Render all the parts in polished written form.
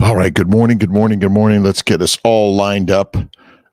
All right. Good morning. Good morning. Good morning. Let's get us all lined up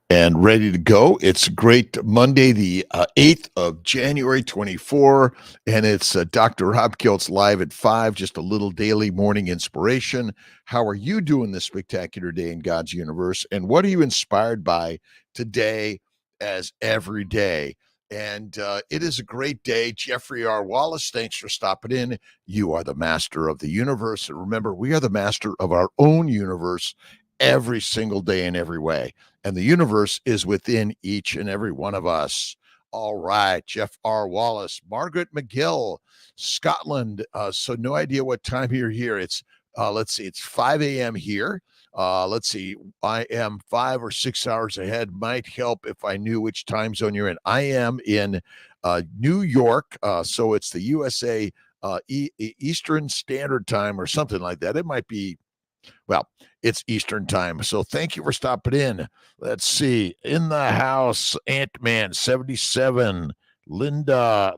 and ready to go. It's a great Monday, the 8th of January, 24, and it's Dr. Rob Kiltz live at 5, just a little daily morning inspiration. How are you doing this spectacular day in God's universe? And what are you inspired by today as every day? And it is a great day. Jeffrey R. Wallace, thanks for stopping in. You are the master of the universe. And remember, we are the master of our own universe every single day in every way. And the universe is within each and every one of us. All right, Jeff R. Wallace, Margaret McGill, Scotland. So no idea what time you're here. It's let's see, it's 5 a.m. here. Let's see, I am 5 or 6 hours ahead. Might help if I knew which time zone you're in. I am in New York, so it's the USA Eastern Standard Time or something like that. It might be, well, it's Eastern Time. So thank you for stopping in. Let's see. In the house, Ant-Man 77. Lydia,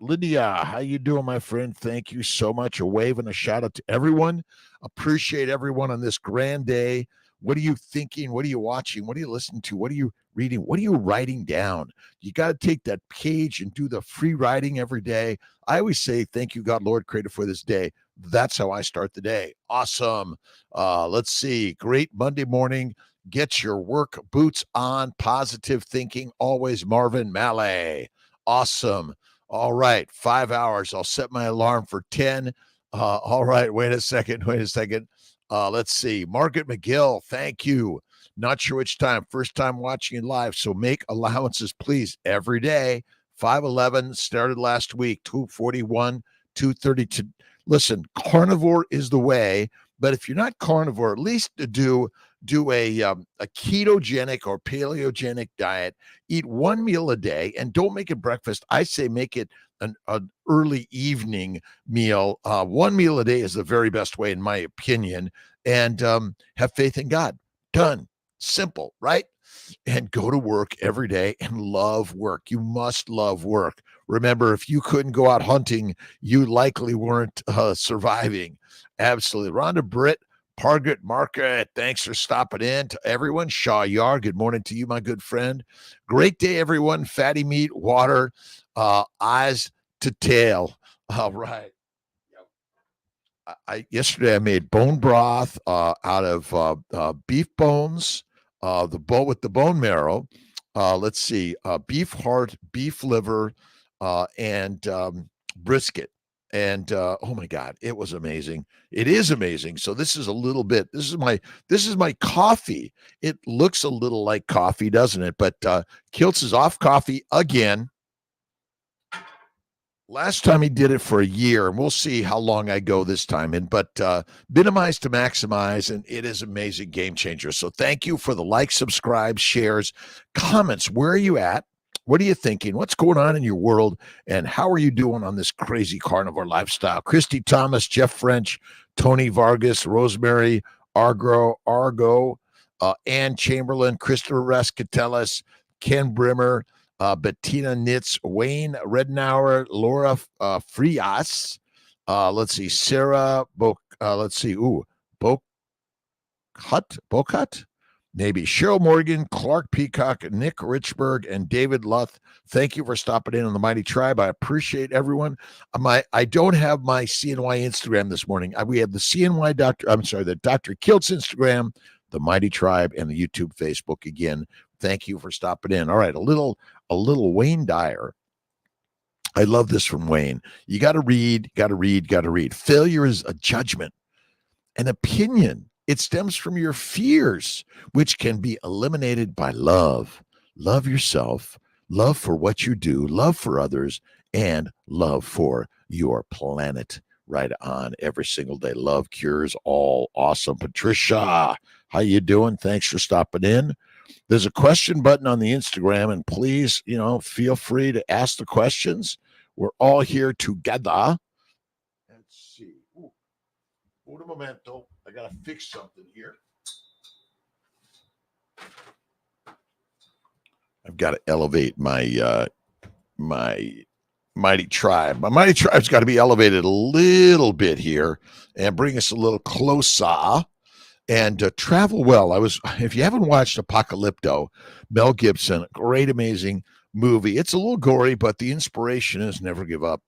how you doing, my friend? Thank you so much. A wave and a shout out to everyone. Appreciate everyone on this grand day. What are you thinking? What are you watching? What are you listening to? What are you reading? What are you writing down? You got to take that page and do the free writing every day. I always say, thank you, God, Lord, Creator, for this day. That's how I start the day. Awesome. Let's see. Great Monday morning. Get your work boots on. Positive thinking. Always Marvin Mallet. Awesome. All right. 5 hours. I'll set my alarm for 10. All right. Wait a second. Let's see. Margaret McGill. Thank you. Not sure which time. First time watching it live. So make allowances, please, every day. 5:11 started last week. 2:41, 2:32. Listen, carnivore is the way, but if you're not carnivore, at least do a ketogenic or paleogenic diet. Eat one meal a day and don't make it breakfast. I say make it an early evening meal. One meal a day is the very best way, in my opinion. And have faith in God. Done. Simple, right? And go to work every day and love work. You must love work. Remember, if you couldn't go out hunting, you likely weren't surviving. Absolutely. Rhonda Britt, Margaret, thanks for stopping in. To everyone, Shaw Yar, good morning to you, my good friend. Great day, everyone. Fatty meat, water, eyes to tail. All right. Yesterday I made bone broth out of beef bones, the bone with the bone marrow. Let's see, beef heart, beef liver, and brisket. And oh my God, it was amazing. It is amazing. So this is a little bit. This is my coffee. It looks a little like coffee, doesn't it? But Kiltz is off coffee again. Last time he did it for a year, and we'll see how long I go this time. But minimize to maximize, and it is amazing, game changer. So thank you for the likes, subscribe, shares, comments. Where are you at? What are you thinking? What's going on in your world? And how are you doing on this crazy carnivore lifestyle? Christy Thomas, Jeff French, Tony Vargas, Rosemary, Argo, Ann Chamberlain, Christopher Rascatellis, Ken Brimmer, Bettina Nitz, Wayne Rednauer, Laura Frias. Let's see, Sarah Bocut, maybe Cheryl Morgan, Clark Peacock, Nick Richburg, and David Luth. Thank you for stopping in on the Mighty Tribe. I appreciate everyone. I don't have my CNY Instagram this morning. We have the CNY the Dr. Kiltz Instagram, the Mighty Tribe, and the YouTube, Facebook again. Thank you for stopping in. All right, a little Wayne Dyer. I love this from Wayne. You got to read. Failure is a judgment, an opinion. It stems from your fears, which can be eliminated by love. Love yourself, love for what you do, love for others, and love for your planet. Right on every single day. Love cures all. Awesome. Patricia, how you doing? Thanks for stopping in. There's a question button on the Instagram, and please, feel free to ask the questions. We're all here together. Let's see. Un momento. I got to fix something here. I've got to elevate my Mighty Tribe. My Mighty Tribe's got to be elevated a little bit here and bring us a little closer. and travel well. If you haven't watched Apocalypto, Mel Gibson, great, amazing movie. It's a little gory, but the inspiration is never give up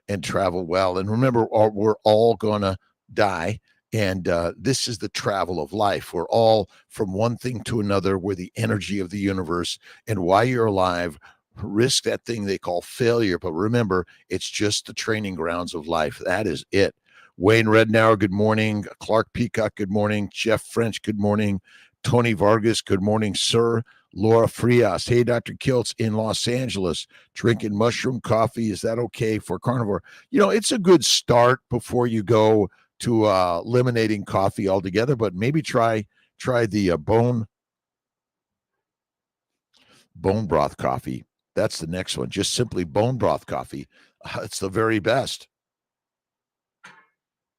and travel well. And remember, we're all going to die. And this is the travel of life. We're all from one thing to another. We're the energy of the universe. And while you're alive, risk that thing they call failure. But remember, it's just the training grounds of life. That is it. Wayne Rednauer, good morning. Clark Peacock, good morning. Jeff French, good morning. Tony Vargas, good morning, sir. Laura Frias, hey, Dr. Kiltz in Los Angeles, drinking mushroom coffee. Is that okay for carnivore? It's a good start before you go to eliminating coffee altogether, but maybe try the bone broth coffee. That's the next one. Just simply bone broth coffee. It's the very best.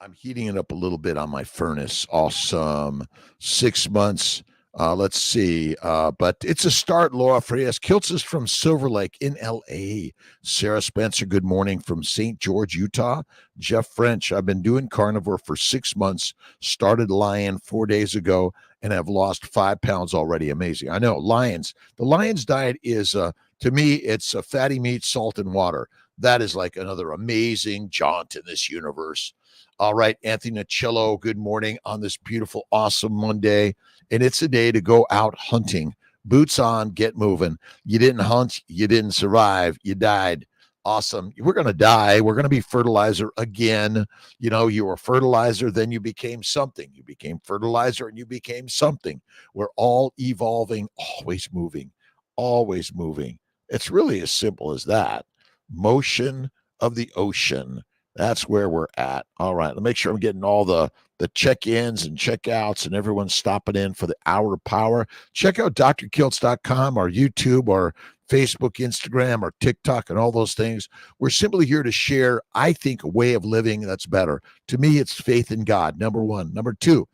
I'm heating it up a little bit on my furnace. Awesome. 6 months. Let's see. But it's a start, Laura Frias. Kiltz is from Silver Lake in L.A. Sarah Spencer, good morning from St. George, Utah. Jeff French, I've been doing carnivore for 6 months. Started Lion 4 days ago and have lost 5 pounds already. Amazing. I know. The Lion's diet is, to me, it's fatty meat, salt, and water. That is like another amazing jaunt in this universe. All right, Anthony Nachillo, good morning on this beautiful, awesome Monday. And it's a day to go out hunting. Boots on, get moving. You didn't hunt, you didn't survive, you died. Awesome. We're going to die. We're going to be fertilizer again. You were fertilizer, then you became something. You became fertilizer, and you became something. We're all evolving, always moving, always moving. It's really as simple as that. Motion of the ocean. That's where we're at. All right. Let's make sure I'm getting all the check-ins and check-outs and everyone's stopping in for the hour of power. Check out drkiltz.com, or YouTube, or Facebook, Instagram, or TikTok, and all those things. We're simply here to share, I think, a way of living that's better. To me, it's faith in God, number one. Number two,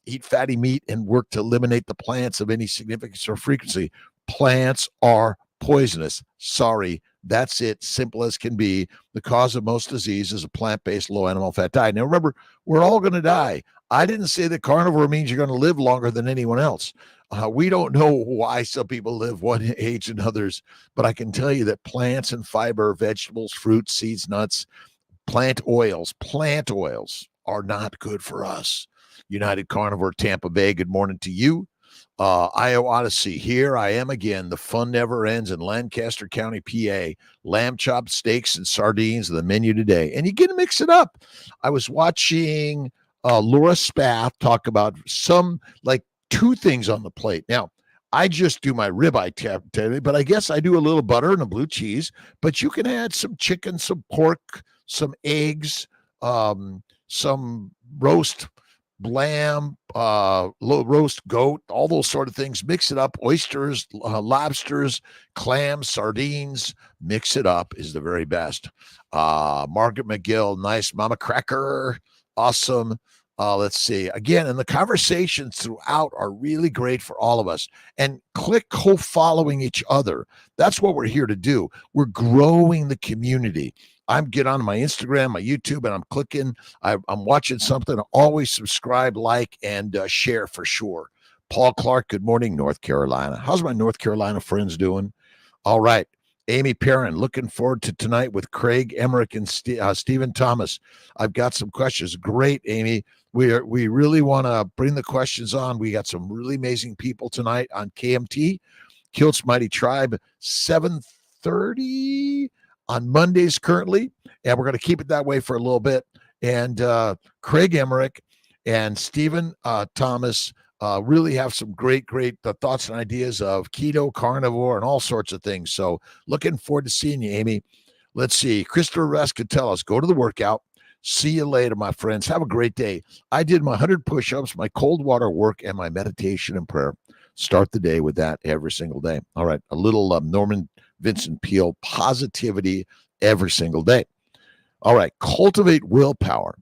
eat fatty meat and work to eliminate the plants of any significance or frequency. Plants are poisonous. Sorry. That's it. Simple as can be. The cause of most disease is a plant-based low animal fat diet. Now, remember, we're all going to die. I didn't say that carnivore means you're going to live longer than anyone else. We don't know why some people live one age and others, but I can tell you that plants and fiber, vegetables, fruits, seeds, nuts, plant oils are not good for us. United Carnivore Tampa Bay, good morning to you. Iowa Odyssey, here I am again. The fun never ends in Lancaster County, PA. Lamb chops, steaks, and sardines are the menu today. And you get to mix it up. I was watching Laura Spath talk about like 2 things on the plate. Now, I just do my ribeye today, but I guess I do a little butter and a blue cheese. But you can add some chicken, some pork, some eggs, some roast lamb, roast goat, all those sort of things. Mix it up. Oysters, lobsters, clams, sardines. Mix it up is the very best. Margaret McGill, nice. Mama Cracker, awesome. Let's see. Again, and the conversations throughout are really great for all of us. And click co-following each other. That's what we're here to do. We're growing the community. I'm get on my Instagram, my YouTube, and I'm clicking. I'm watching something. Always subscribe, like, and share for sure. Paul Clark, good morning, North Carolina. How's my North Carolina friends doing? All right. Amy Perrin, looking forward to tonight with Craig Emmerich and Stephen Thomas. I've got some questions. Great, Amy. We really want to bring the questions on. We got some really amazing people tonight on KMT, Kiltz Mighty Tribe, 7:30 on Mondays currently, and we're going to keep it that way for a little bit. And Craig Emmerich and Stephen Thomas really have some great thoughts and ideas of keto, carnivore, and all sorts of things. So looking forward to seeing you, Amy. Let's see. Christopher Rascatellis, go to the workout. See you later, my friends. Have a great day. I did my 100 push-ups, my cold water work, and my meditation and prayer. Start the day with that every single day. All right. A little Norman Vincent Peale positivity every single day. All right. Cultivate willpower,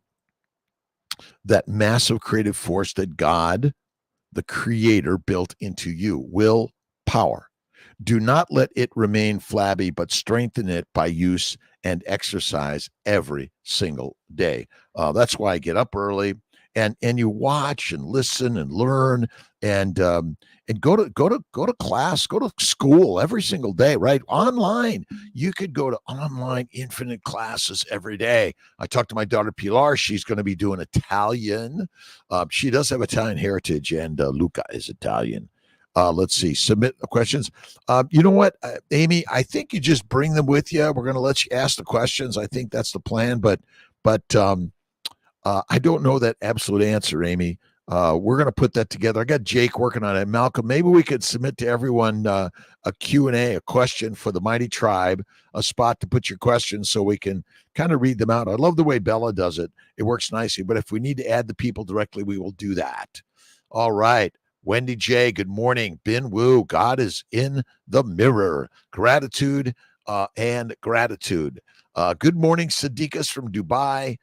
that massive creative force that God, the creator, built into you. Willpower. Do not let it remain flabby, but strengthen it by use and exercise every single day. That's why I get up early and you watch and listen and learn and go to class, go to school every single day, right? Online. You could go to online infinite classes every day. I talked to my daughter Pilar. She's going to be doing Italian. She does have Italian heritage, and Luca is Italian. Let's see. Submit questions. You know what, Amy? I think you just bring them with you. We're going to let you ask the questions. I think that's the plan. But I don't know that absolute answer, Amy. We're going to put that together. I got Jake working on it. Malcolm, maybe we could submit to everyone a Q&A, a question for the Mighty Tribe, a spot to put your questions so we can kind of read them out. I love the way Bella does it. It works nicely. But if we need to add the people directly, we will do that. All right. Wendy J., good morning. Bin Wu, God is in the mirror. Gratitude and gratitude. Good morning, Sadiqas from Dubai.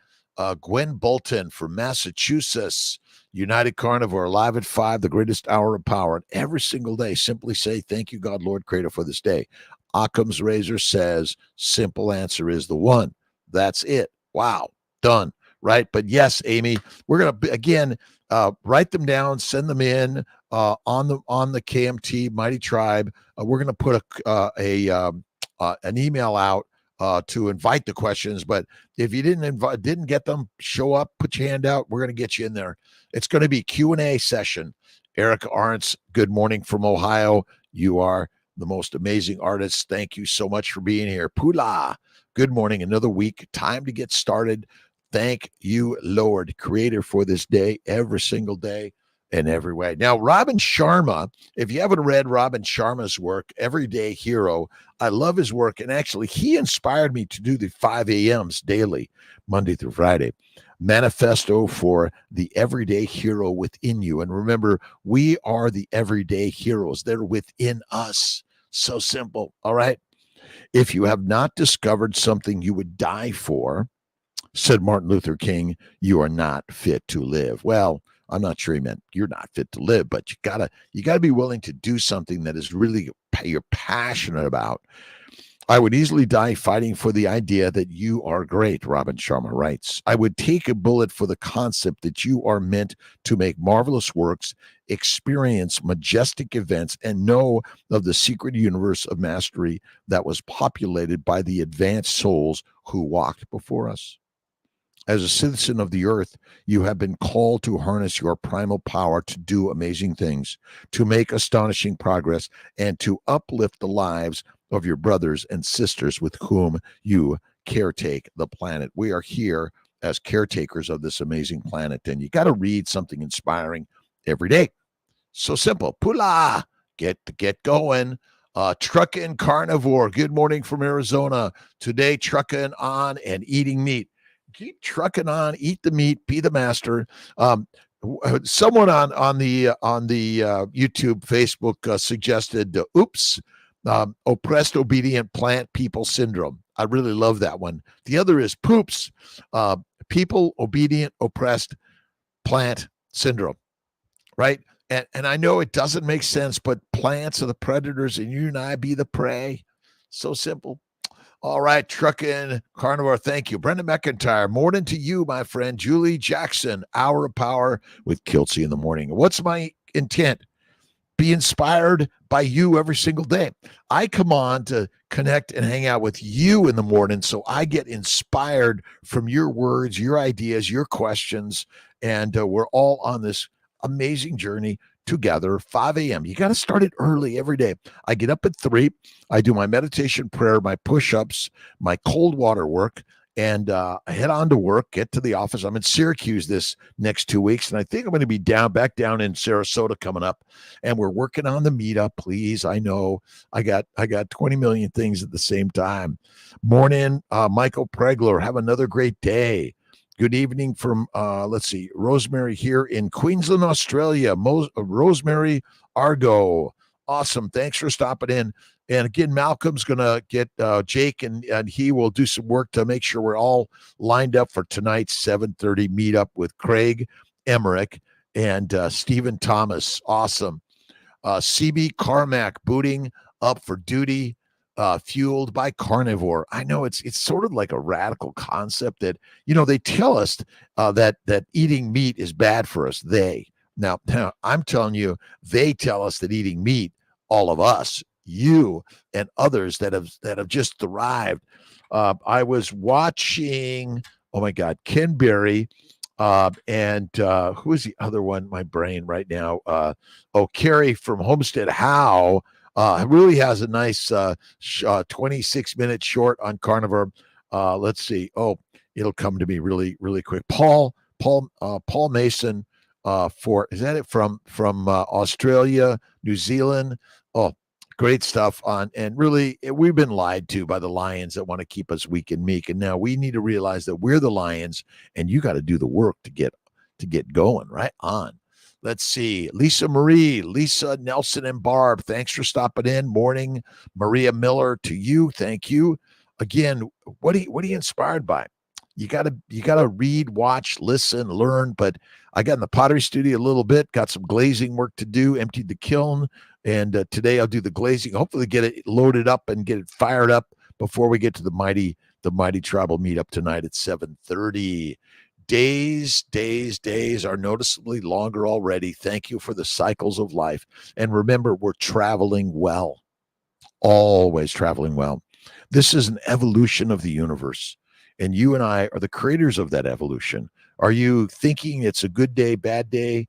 Gwen Bolton from Massachusetts. United Carnivore, live at 5, the greatest hour of power. And every single day, simply say, thank you, God, Lord, Creator, for this day. Occam's razor says, simple answer is the one. That's it. Wow. Done. Right? But yes, Amy, we're going to, again, write them down, send them in on the KMT Mighty Tribe. We're going to put an email out to invite the questions. But if you didn't get them, show up, put your hand out. We're going to get you in there. It's going to be Q&A session. Erica Arntz, good morning from Ohio. You are the most amazing artist. Thank you so much for being here. Pula, good morning. Another week. Time to get started. Thank you, Lord, Creator, for this day, every single day in every way. Now, Robin Sharma, if you haven't read Robin Sharma's work, Everyday Hero, I love his work. And actually, he inspired me to do the 5 a.m.s daily, Monday through Friday. Manifesto for the everyday hero within you. And remember, we are the everyday heroes. They're within us. So simple. All right. If you have not discovered something you would die for, said Martin Luther King, you are not fit to live. Well, I'm not sure he meant you're not fit to live, but you gotta be willing to do something that is really you're passionate about. I would easily die fighting for the idea that you are great, Robin Sharma writes. I would take a bullet for the concept that you are meant to make marvelous works, experience majestic events, and know of the secret universe of mastery that was populated by the advanced souls who walked before us. As a citizen of the earth, you have been called to harness your primal power to do amazing things, to make astonishing progress, and to uplift the lives of your brothers and sisters with whom you caretake the planet. We are here as caretakers of this amazing planet, and you got to read something inspiring every day. So simple. Pula, get going. Truckin' Carnivore, good morning from Arizona. Today, trucking on and eating meat. Keep trucking on, eat the meat, be the master. Someone on the YouTube, Facebook suggested, oppressed, obedient plant people syndrome. I really love that one. The other is poops, people, obedient, oppressed, plant syndrome, right? And I know it doesn't make sense, but plants are the predators and you and I be the prey. So simple. All right, Truckin' Carnivore, thank you. Brendan McIntyre, morning to you, my friend. Julie Jackson, Hour of Power with Kiltz in the morning. What's my intent? Be inspired by you every single day. I come on to connect and hang out with you in the morning, so I get inspired from your words, your ideas, your questions, and we're all on this amazing journey together. 5 a.m. You got to start it early every day. I get up at 3. I do my meditation prayer, my push-ups, my cold water work, and I head on to work, get to the office. I'm in Syracuse this next 2 weeks, and I think I'm going to be back down in Sarasota coming up, and we're working on the meetup. Please, I know I got 20 million things at the same time. Morning, Michael Pregler. Have another great day. Good evening from, Rosemary here in Queensland, Australia. Rosemary Argo. Awesome. Thanks for stopping in. And again, Malcolm's going to get Jake, and he will do some work to make sure we're all lined up for tonight's 7:30 meetup with Craig Emmerich and Stephen Thomas. Awesome. CB Carmack booting up for duty. fueled by carnivore. I know it's sort of like a radical concept that, they tell us that eating meat is bad for us. Now I'm telling you, they tell us that eating meat, all of us, you and others that have just thrived. I was watching, oh my God, Ken Berry, and who is the other one? My brain right now. Carrie from Homestead How really has a nice 26-minute short on carnivore. Let's see. Oh, it'll come to me really, really quick. Paul Mason, is that it, from Australia, New Zealand? Oh, great stuff on, and really we've been lied to by the lions that want to keep us weak and meek, and now we need to realize that we're the lions, and you got to do the work to get going. Right on. Let's see. Lisa Marie, Lisa Nelson, and Barb, thanks for stopping in. Morning. Maria Miller, to you, thank you. Again, what are you inspired by? You gotta read, watch, listen, learn. But I got in the pottery studio a little bit, got some glazing work to do, emptied the kiln, and today I'll do the glazing. Hopefully get it loaded up and get it fired up before we get to the mighty tribal meetup tonight at 7:30. Days are noticeably longer already. Thank you for the cycles of life. And remember, we're traveling well, always traveling well. This is an evolution of the universe, and you and I are the creators of that evolution. Are you thinking it's a good day, bad day,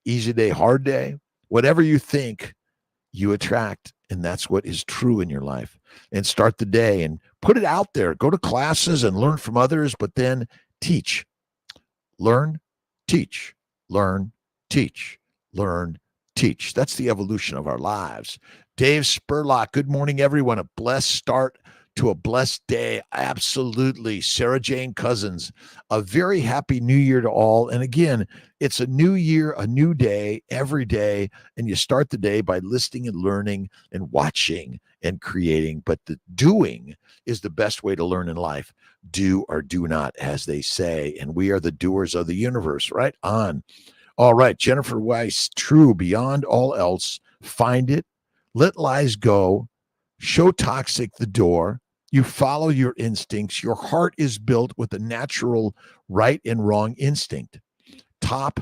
easy day, hard day? Whatever you think, you attract, and that's what is true in your life. And start the day and put it out there. Go to classes and learn from others, but then teach. Learn, teach, learn, teach, learn, teach. That's the evolution of our lives. Dave Spurlock, good morning, everyone. A blessed start to a blessed day. Absolutely. Sarah Jane Cousins, a very happy new year to all. And again, it's a new year, a new day, every day. And you start the day by listening and learning and watching and creating. But the doing is the best way to learn in life. Do or do not, as they say. And we are the doers of the universe. Right on. All right. Jennifer Weiss, true beyond all else. Find it. Let lies go. Show toxic the door. You follow your instincts. Your heart is built with a natural right and wrong instinct. Top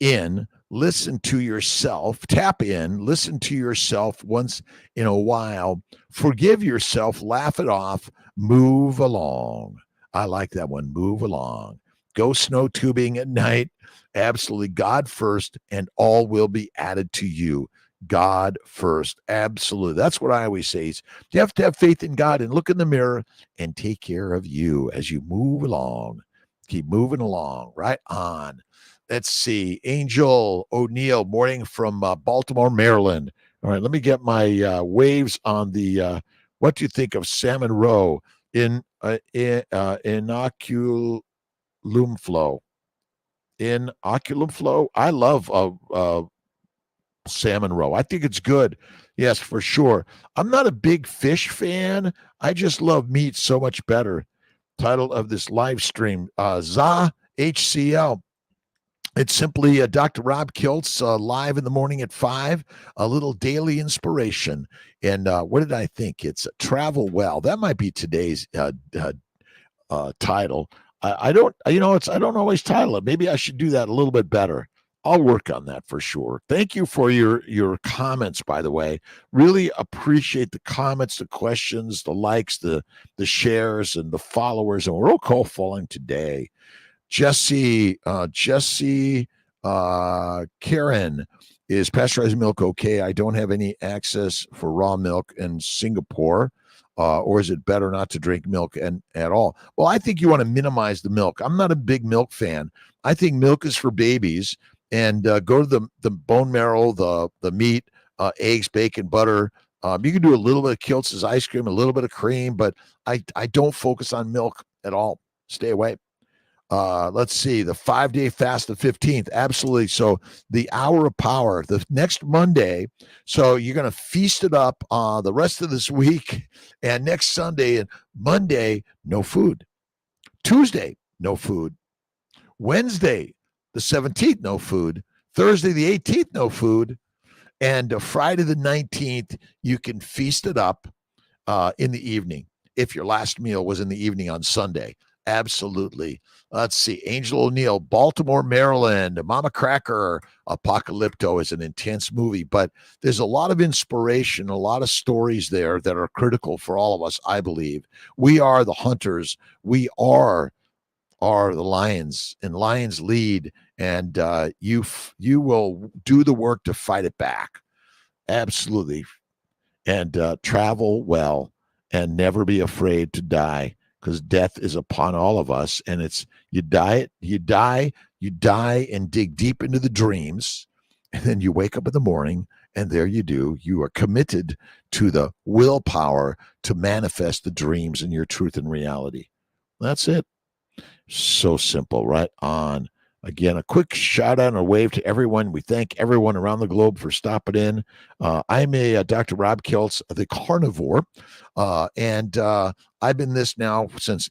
in, listen to yourself. Tap in, listen to yourself once in a while. Forgive yourself, laugh it off, move along. I like that one. Move along. Go snow tubing at night. Absolutely. God first, and all will be added to you. God first. Absolutely. That's what I always say is you have to have faith in God and look in the mirror and take care of you as you move along. Keep moving along. Right on. Let's see. Angel O'Neill, morning from Baltimore, Maryland. All right, let me get my waves on the what do you think of Salmon Roe in inoculum flow? Inoculum flow? I love salmon roe. I think it's good. Yes, for sure. I'm not a big fish fan. I just love meat so much better. Title of this live stream, ZA HCL. It's simply Dr. Rob Kiltz live in the morning at 5, a little daily inspiration. And what did I think? It's travel well. That might be today's title. I don't always title it. Maybe I should do that a little bit better. I'll work on that for sure. Thank you for your comments, by the way. Really appreciate the comments, the questions, the likes, the shares, and the followers. And we're all call falling today. Jesse, Karen, is pasteurized milk okay? I don't have any access for raw milk in Singapore. Or is it better not to drink milk at all? Well, I think you want to minimize the milk. I'm not a big milk fan. I think milk is for babies. And go to the bone marrow, the meat, eggs, bacon, butter. You can do a little bit of Kiltz's ice cream, a little bit of cream, but I don't focus on milk at all. Stay away. Let's see, the 5-day fast, the 15th. Absolutely. So the hour of power, the next Monday. So you're going to feast it up the rest of this week, and next Sunday and Monday, no food. Tuesday, no food. Wednesday, the 17th, no food. Thursday, the 18th, no food. And Friday, the 19th, you can feast it up. in the evening. If your last meal was in the evening on Sunday, absolutely. Let's see. Angel O'Neill, Baltimore, Maryland, Mama Cracker, Apocalypto is an intense movie, but there's a lot of inspiration, a lot of stories there that are critical for all of us, I believe. We are the hunters. We are the lions, and lions lead, and you will do the work to fight it back. Absolutely. And travel well and never be afraid to die, because death is upon all of us. And it's you die and dig deep into the dreams, and then you wake up in the morning and there you do. You are committed to the willpower to manifest the dreams in your truth and reality. That's it. So simple, right on. Again, a quick shout out and a wave to everyone. We thank everyone around the globe for stopping in. I'm Dr. Rob Kiltz, the Carnivore, and I've been this now since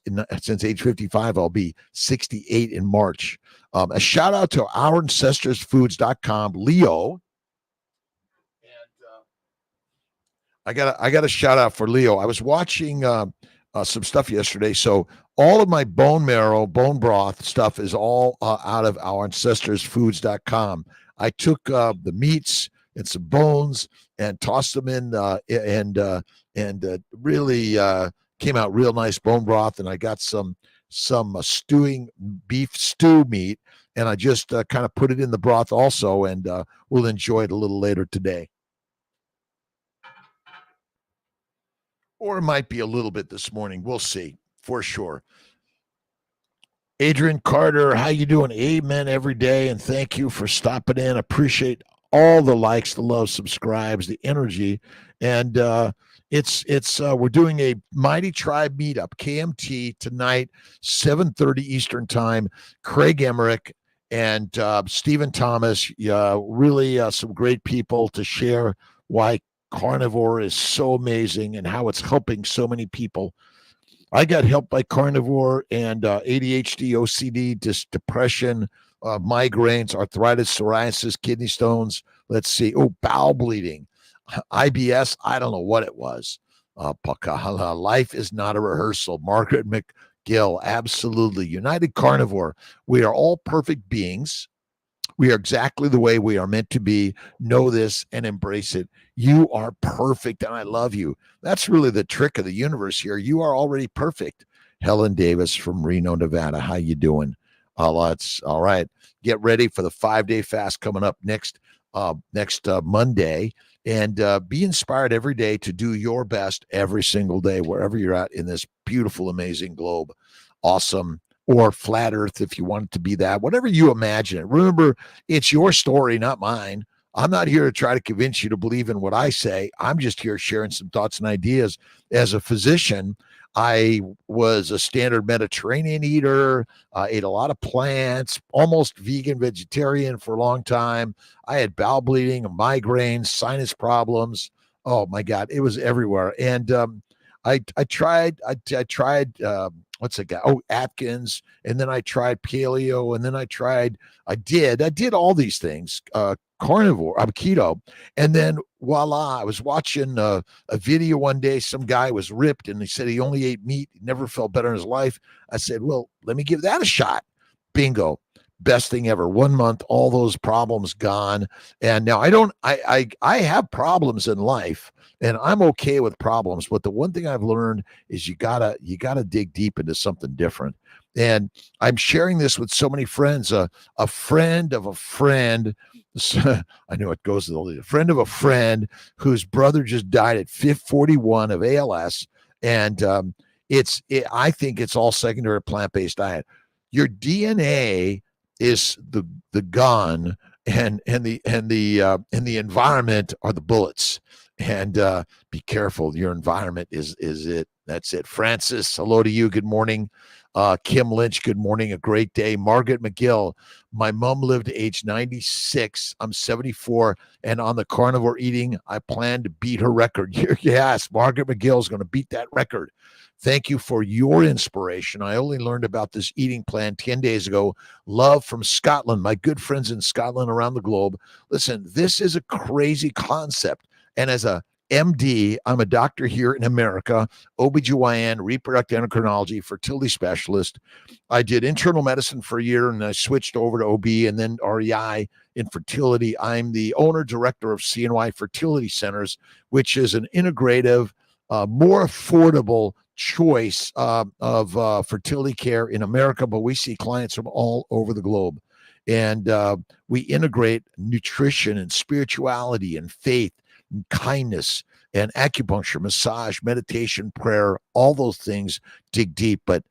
age 55. I'll be 68 in March. A shout out to ourancestorsfoods.com, Leo. And I got a shout out for Leo. I was watching some stuff yesterday. So all of my bone marrow, bone broth stuff is all out of ourancestorsfoods.com. I took the meats and some bones and tossed them in and really came out real nice bone broth. And I got some stewing beef stew meat, and I just kind of put it in the broth also, and we'll enjoy it a little later today. Or it might be a little bit this morning. We'll see for sure. Adrian Carter, how you doing? Amen every day, and thank you for stopping in. Appreciate all the likes, the love, subscribes, the energy, and it's we're doing a Mighty Tribe meetup, KMT tonight, 7:30 Eastern time. Craig Emmerich and Stephen Thomas, really some great people to share why Carnivore is so amazing and how it's helping so many people. I got helped by Carnivore and ADHD, OCD, depression, migraines, arthritis, psoriasis, kidney stones. Let's see. Oh, bowel bleeding, IBS. I don't know what it was. Life is not a rehearsal. Margaret McGill, absolutely. United Carnivore. We are all perfect beings. We are exactly the way we are meant to be. Know this and embrace it. You are perfect, and I love you. That's really the trick of the universe here. You are already perfect. Helen Davis from Reno, Nevada. How you doing? It's all right. Get ready for the 5-day fast coming up next Monday, and be inspired every day to do your best every single day, wherever you're at in this beautiful, amazing globe. Awesome. Or flat earth, if you want it to be that, whatever you imagine it. Remember, it's your story, not mine. I'm not here to try to convince you to believe in what I say. I'm just here sharing some thoughts and ideas. As a physician, I was a standard Mediterranean eater, ate a lot of plants, almost vegan, vegetarian for a long time. I had bowel bleeding, migraines, sinus problems. Oh my God, it was everywhere. And I tried what's it guy? Oh, Atkins. And then I tried paleo. And then I did all these things, carnivore, keto. And then voila, I was watching a video one day. Some guy was ripped and he said he only ate meat. He never felt better in his life. I said, well, let me give that a shot. Bingo. Best thing ever. 1 month, all those problems gone. And now I have problems in life, and I'm okay with problems. But the one thing I've learned is you gotta dig deep into something different. And I'm sharing this with so many friends. A friend of a friend, I know it goes to the friend of a friend whose brother just died at 41 of ALS, and I think it's all secondary plant-based diet. Your DNA is the gun, and the environment are the bullets. And be careful. Your environment is it. That's it. Francis, hello to you. Good morning. Kim Lynch, good morning. A great day. Margaret McGill, my mom lived to age 96. I'm 74, and on the carnivore eating, I plan to beat her record. Yes, Margaret McGill is going to beat that record. Thank you for your inspiration. I only learned about this eating plan 10 days ago. Love from Scotland, my good friends in Scotland around the globe. Listen, this is a crazy concept. And as a MD. I'm a doctor here in America, OBGYN, reproductive endocrinology, fertility specialist. I did internal medicine for a year and I switched over to OB and then REI in fertility. I'm the owner director of CNY Fertility Centers, which is an integrative, more affordable choice of fertility care in America, but we see clients from all over the globe. And we integrate nutrition and spirituality and faith and kindness and acupuncture, massage, meditation, prayer, all those things dig deep. But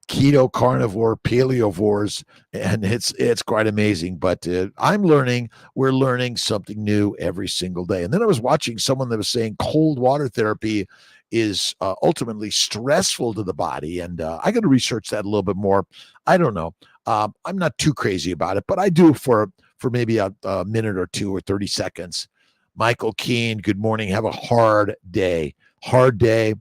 keto, carnivore, paleovores, and it's quite amazing. But we're learning something new every single day. And then I was watching someone that was saying cold water therapy is ultimately stressful to the body, and I got to research that a little bit more. I don't know. I'm not too crazy about it, but I do for maybe a minute or two or 30 seconds. Michael Keene, good morning. Have a hard day. Hard day.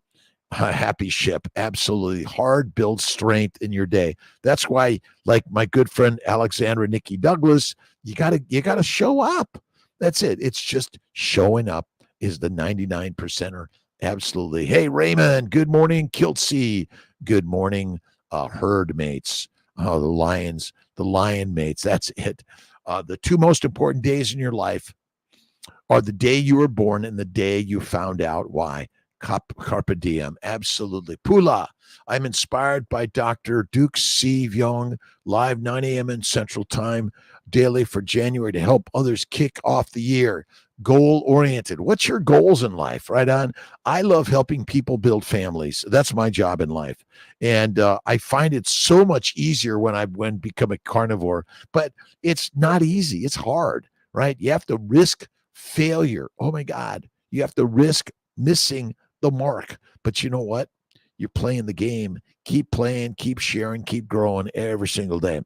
Happy ship. Absolutely. Hard builds strength in your day. That's why, like my good friend Alexandra Nikki Douglas, you gotta show up. That's it. It's just showing up is the 99%er. Absolutely. Hey, Raymond, good morning. Kiltzy, good morning. Herd mates. Oh, the lion mates. That's it. The two most important days in your life are the day you were born and the day you found out why. Carpe diem. Absolutely. Pula. I'm inspired by Dr. Duke C. Vyong, live 9 a.m. in Central Time daily for January to help others kick off the year. Goal oriented. What's your goals in life? Right on. I love helping people build families. That's my job in life. And I find it so much easier when become a carnivore, but it's not easy. It's hard, right? You have to risk failure. Oh my God. You have to risk missing the mark. But you know what? You're playing the game. Keep playing, keep sharing, keep growing every single day.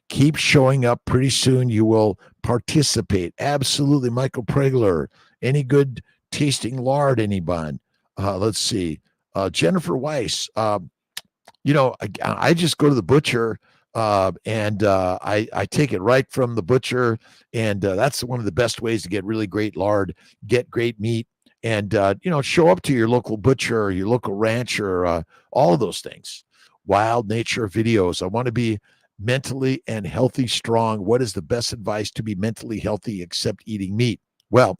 Keep showing up. Pretty soon you will participate. Absolutely. Michael Pregler. Any good tasting lard, anybody? Let's see. Jennifer Weiss. I just go to the butcher and I take it right from the butcher. And that's one of the best ways to get really great lard, get great meat. And, show up to your local butcher or your local rancher, all of those things. Wild nature videos. I want to be mentally and healthy, strong. What is the best advice to be mentally healthy except eating meat? Well,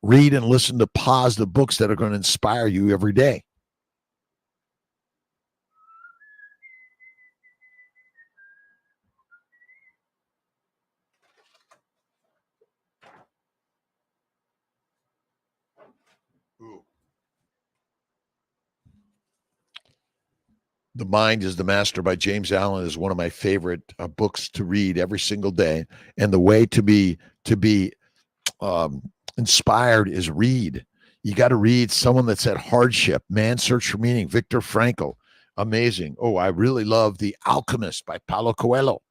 read and listen to positive books that are going to inspire you every day. Ooh. The Mind is the Master by James Allen is one of my favorite books to read every single day. And the way to be um, inspired is read. You got to read someone that's at hardship. Man's Search for Meaning, Viktor Frankl. Amazing. Oh, I really love The Alchemist by Paulo Coelho.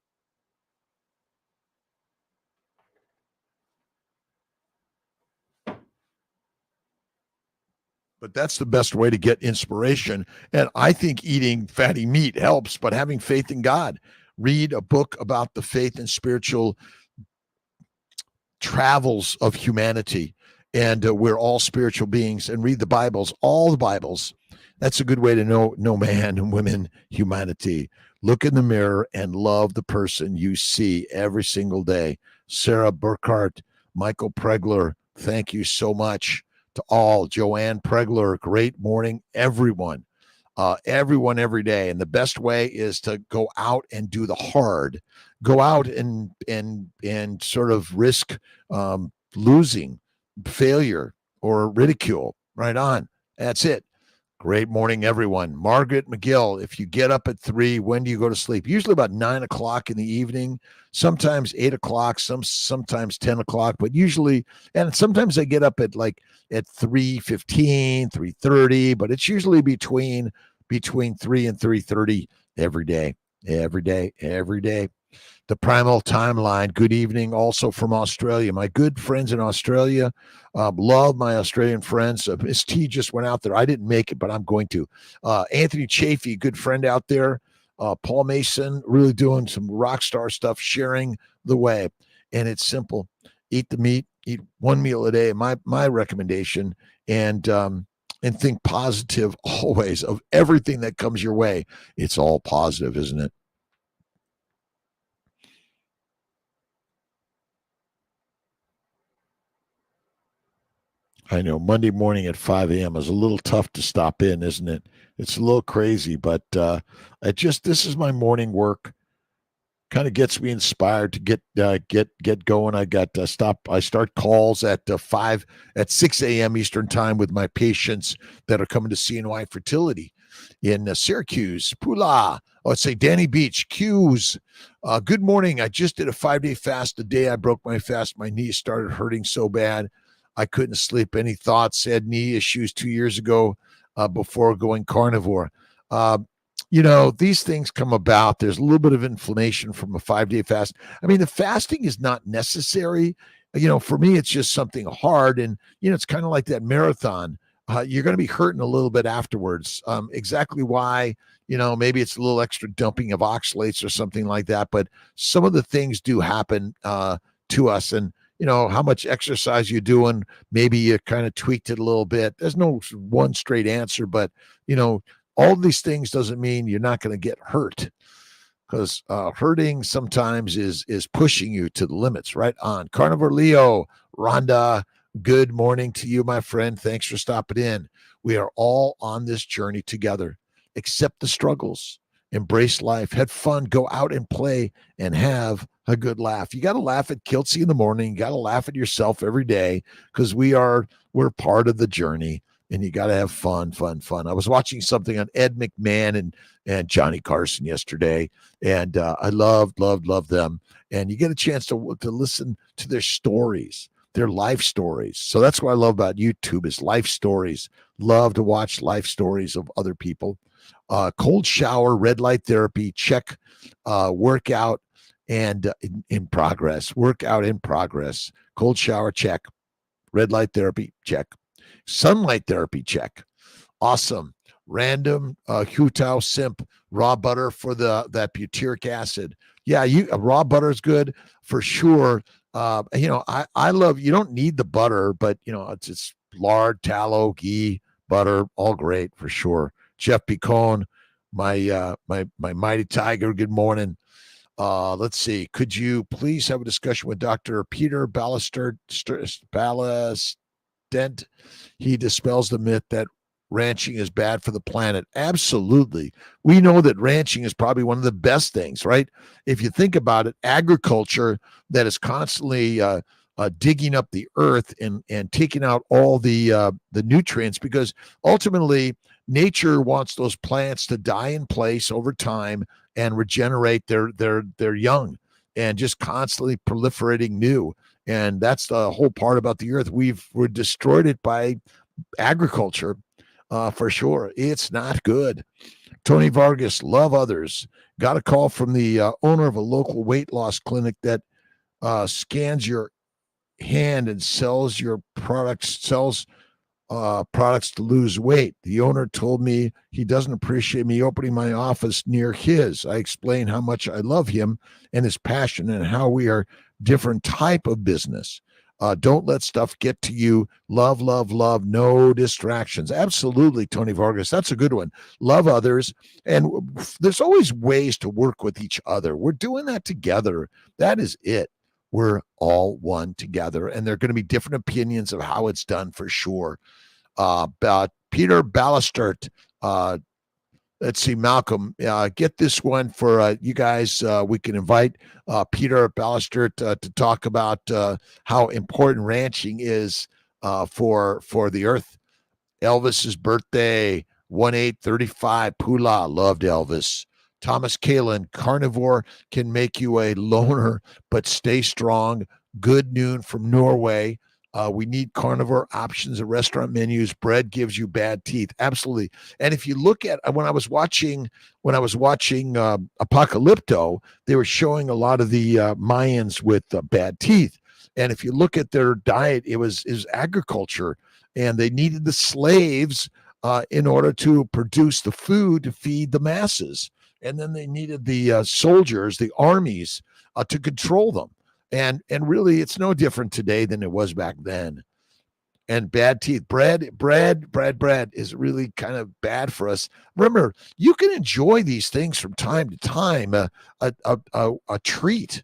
But that's the best way to get inspiration. And I think eating fatty meat helps, but having faith in God. Read a book about the faith and spiritual travels of humanity. And we're all spiritual beings. And read the Bibles, all the Bibles. That's a good way to know man and women, humanity. Look in the mirror and love the person you see every single day. Sarah Burkhart, Michael Pregler, thank you so much to all. Joanne Pregler, great morning, everyone. Everyone every day. And the best way is to go out and do the hard. Go out and sort of risk losing, failure, or ridicule. Right on. That's it. Great morning, everyone. Margaret McGill, if you get up at 3, when do you go to sleep? Usually about 9 o'clock in the evening, sometimes 8 o'clock, sometimes 10 o'clock, but usually, and sometimes I get up at 3:15, 3:30, but it's usually between 3 and 3:30 every day, every day, every day. The Primal Timeline. Good evening, also from Australia. My good friends in Australia, love my Australian friends. Miss T just went out there. I didn't make it, but I'm going to. Anthony Chafee, good friend out there. Paul Mason, really doing some rock star stuff, sharing the way. And it's simple. Eat the meat, eat one meal a day, my recommendation, and think positive always of everything that comes your way. It's all positive, isn't it? I know Monday morning at 5 a.m. is a little tough to stop in, isn't it? It's a little crazy, but this is my morning work. Kind of gets me inspired to get going. I got I start calls at 6 a.m. Eastern time with my patients that are coming to CNY Fertility in Syracuse, Pula. Oh, let's say Danny Beach, Q's. Good morning. I just did a 5-day fast. The day I broke my fast, my knees started hurting so bad I couldn't sleep. Any thoughts? Had knee issues 2 years ago before going carnivore. Uh, these things come about. There's a little bit of inflammation from a 5-day fast. I mean, the fasting is not necessary. For me, it's just something hard. And, it's kind of like that marathon. You're going to be hurting a little bit afterwards. Exactly why, maybe it's a little extra dumping of oxalates or something like that. But some of the things do happen to us. And, how much exercise you're doing, maybe you kind of tweaked it a little bit. There's no one straight answer, but, all these things doesn't mean you're not going to get hurt, because hurting sometimes is pushing you to the limits. Right on. Carnivore Leo, Rhonda, good morning to you, my friend. Thanks for stopping in. We are all on this journey together. Accept the struggles, embrace life, have fun, go out and play, and have a good laugh. You got to laugh at Kiltzy in the morning. You got to laugh at yourself every day, because we're part of the journey. And you got to have fun. I was watching something on Ed McMahon and Johnny Carson yesterday, and I loved them. And you get a chance to listen to their stories, their life stories. So that's what I love about YouTube is life stories. Love to watch life stories of other people. Cold shower, red light therapy, check. Workout and in progress. Workout in progress. Cold shower, check. Red light therapy, check. Sunlight therapy, check. Awesome. Random Hutao Simp raw butter for that butyric acid. Yeah, raw butter is good for sure. I love. You don't need the butter, but it's lard, tallow, ghee, butter, all great for sure. Jeff Picone, my mighty tiger. Good morning. Let's see. Could you please have a discussion with Dr. Peter Ballester? He dispels the myth that ranching is bad for the planet. Absolutely. We know that ranching is probably one of the best things, right? If you think about it, agriculture that is constantly digging up the earth and taking out all the nutrients, because ultimately nature wants those plants to die in place over time and regenerate their young and just constantly proliferating new. And that's the whole part about the earth. We're destroyed it by agriculture, for sure. It's not good. Tony Vargas, love others. Got a call from the owner of a local weight loss clinic that scans your hand and sells products to lose weight. The owner told me he doesn't appreciate me opening my office near his. I explained how much I love him and his passion and how we are different type of business. Don't let stuff get to you. Love, love, love. No distractions. Absolutely, Tony Vargas. That's a good one. Love others. And there's always ways to work with each other. We're doing that together. That is it. We're all one together. And there are going to be different opinions of how it's done for sure. But Peter Ballestert, let's see, Malcolm, get this one for you guys. We can invite Peter Ballestert to talk about how important ranching is for the earth. Elvis's birthday, 1/8/35, Pula, loved Elvis. Thomas Kalin, carnivore can make you a loner, but stay strong. Good noon from Norway. We need carnivore options at restaurant menus. Bread gives you bad teeth. Absolutely. And if you look at when I was watching Apocalypto, they were showing a lot of the Mayans with bad teeth. And if you look at their diet, it was agriculture, and they needed the slaves in order to produce the food to feed the masses. And then they needed the soldiers, the armies, to control them. And really, it's no different today than it was back then. And bad teeth, bread is really kind of bad for us. Remember, you can enjoy these things from time to time, a treat,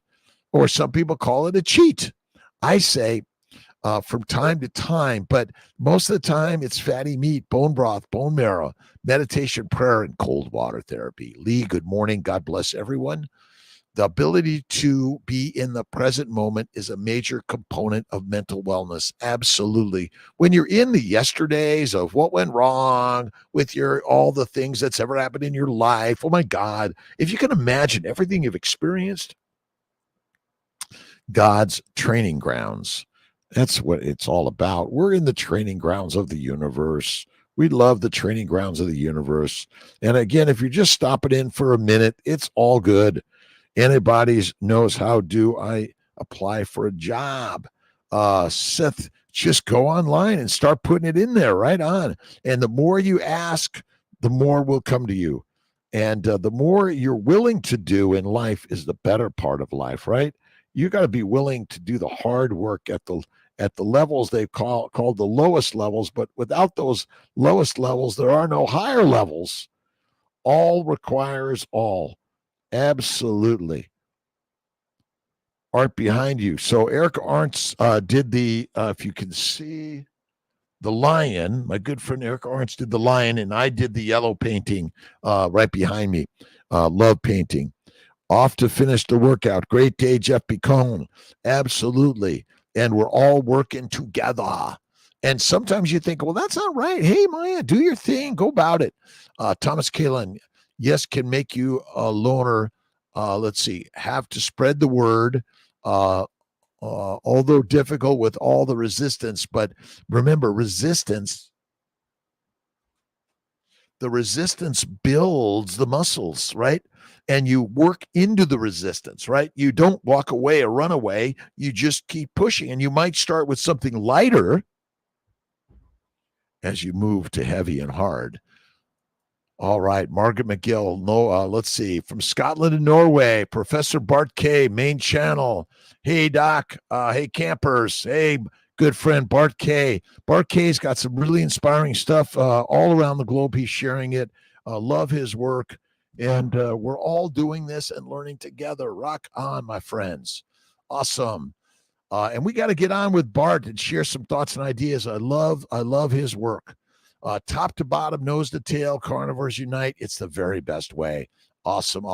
or some people call it a cheat. I say from time to time, but most of the time it's fatty meat, bone broth, bone marrow, meditation, prayer, and cold water therapy. Lee, good morning. God bless everyone. The ability to be in the present moment is a major component of mental wellness. Absolutely. When you're in the yesterdays of what went wrong with all the things that's ever happened in your life, oh my God, if you can imagine everything you've experienced, God's training grounds. That's what it's all about. We're in the training grounds of the universe. We love the training grounds of the universe. And again, if you're just stopping in for a minute, it's all good. Anybody knows how do I apply for a job? Seth, just go online and start putting it in there right on. And the more you ask, the more will come to you. And the more you're willing to do in life is the better part of life, right? You got to be willing to do the hard work at the levels they called the lowest levels. But without those lowest levels, there are no higher levels. All requires all. Absolutely. Art behind you. So Eric Arntz did the, if you can see, the lion. My good friend Eric Arntz did the lion, and I did the yellow painting right behind me. Love painting. Off to finish the workout. Great day, Jeff Picone. Absolutely. And we're all working together. And sometimes you think, well, that's not right. Hey, Maya, do your thing. Go about it. Thomas Kalin, yes, can make you a loner. Let's see, have to spread the word, although difficult with all the resistance. But remember, the resistance builds the muscles, right? And you work into the resistance, right? You don't walk away or run away. You just keep pushing. And you might start with something lighter as you move to heavy and hard. All right, Margaret McGill. No, let's see. From Scotland and Norway, Professor Bart K, main channel. Hey, Doc. Hey, campers. Hey, good friend Bart K. Bart K's got some really inspiring stuff all around the globe. He's sharing it. Love his work. And we're all doing this and learning together. Rock on, my friends. Awesome. And we got to get on with Bart and share some thoughts and ideas. I love his work. Top to bottom, nose to tail, carnivores unite. It's the very best way. Awesome.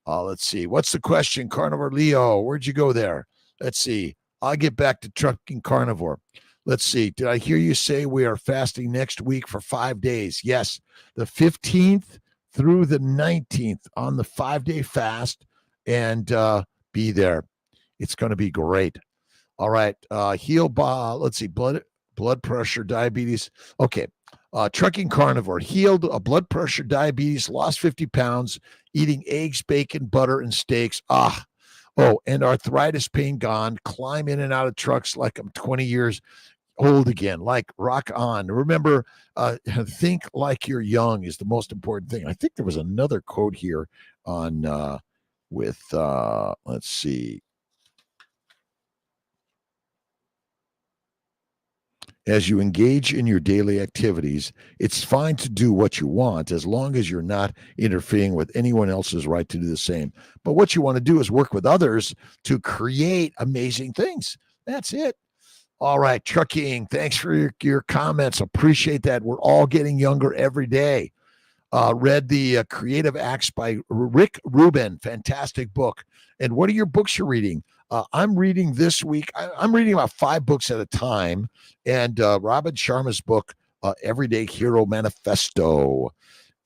Let's see. What's the question, Carnivore Leo? Where'd you go there? Let's see. I'll get back to trucking carnivore. Let's see. Did I hear you say we are fasting next week for 5 days? Yes. The 15th through the 19th on the 5-day fast, and be there. It's going to be great. All right. Let's see. Blood pressure, diabetes. Okay. Trucking carnivore, healed blood pressure, diabetes, lost 50 pounds, eating eggs, bacon, butter, and steaks. And arthritis pain gone. Climb in and out of trucks like I'm 20 years old again. Like, rock on. Remember, think like you're young is the most important thing. I think there was another quote here on let's see. As you engage in your daily activities, it's fine to do what you want as long as you're not interfering with anyone else's right to do the same. But what you want to do is work with others to create amazing things. That's it. All right, trucking. Thanks for your comments. Appreciate that. We're all getting younger every day. Read the Creative Acts by Rick Rubin. Fantastic book. And what are your books you're reading? I'm reading this week. I'm reading about 5 books at a time. And Robin Sharma's book, Everyday Hero Manifesto.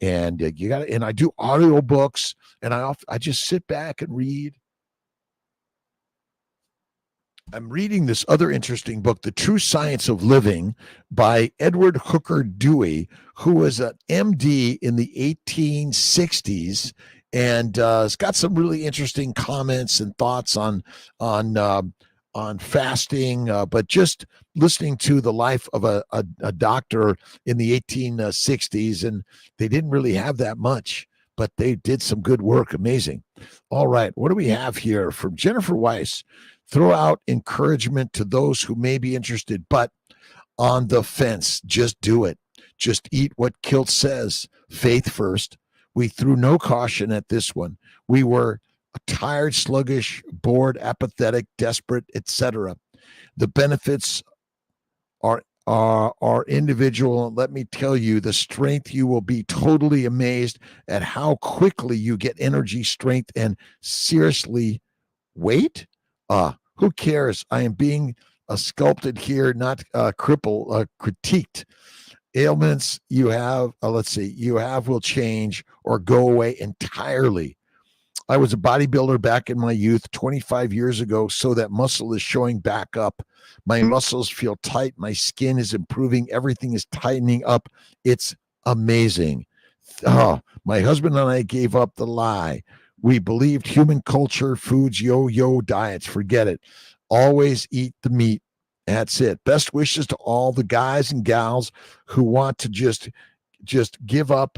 And you got. And I do audio books, and I just sit back and read. I'm reading this other interesting book, The True Science of Living, by Edward Hooker Dewey, who was an MD in the 1860s, and it's got some really interesting comments and thoughts on fasting. But just listening to the life of a doctor in the 1860s, and they didn't really have that much. but they did some good work. Amazing. All right. What do we have here from Jennifer Weiss? Throw out encouragement to those who may be interested, but on the fence. Just do it. Just eat what Kiltz says. Faith first. We threw no caution at this one. We were tired, sluggish, bored, apathetic, desperate, etc. The benefits are individual. Let me tell you, the strength, you will be totally amazed at how quickly you get energy, strength, and seriously, weight? Who cares? I am being sculpted here, not critiqued. Ailments you have, you have will change or go away entirely. I was a bodybuilder back in my youth 25 years ago, so that muscle is showing back up. My muscles feel tight. My skin is improving. Everything is tightening up. It's amazing. My husband and I gave up the lie. We believed human culture, foods, yo-yo diets. Forget it. Always eat the meat. That's it. Best wishes to all the guys and gals who want to just give up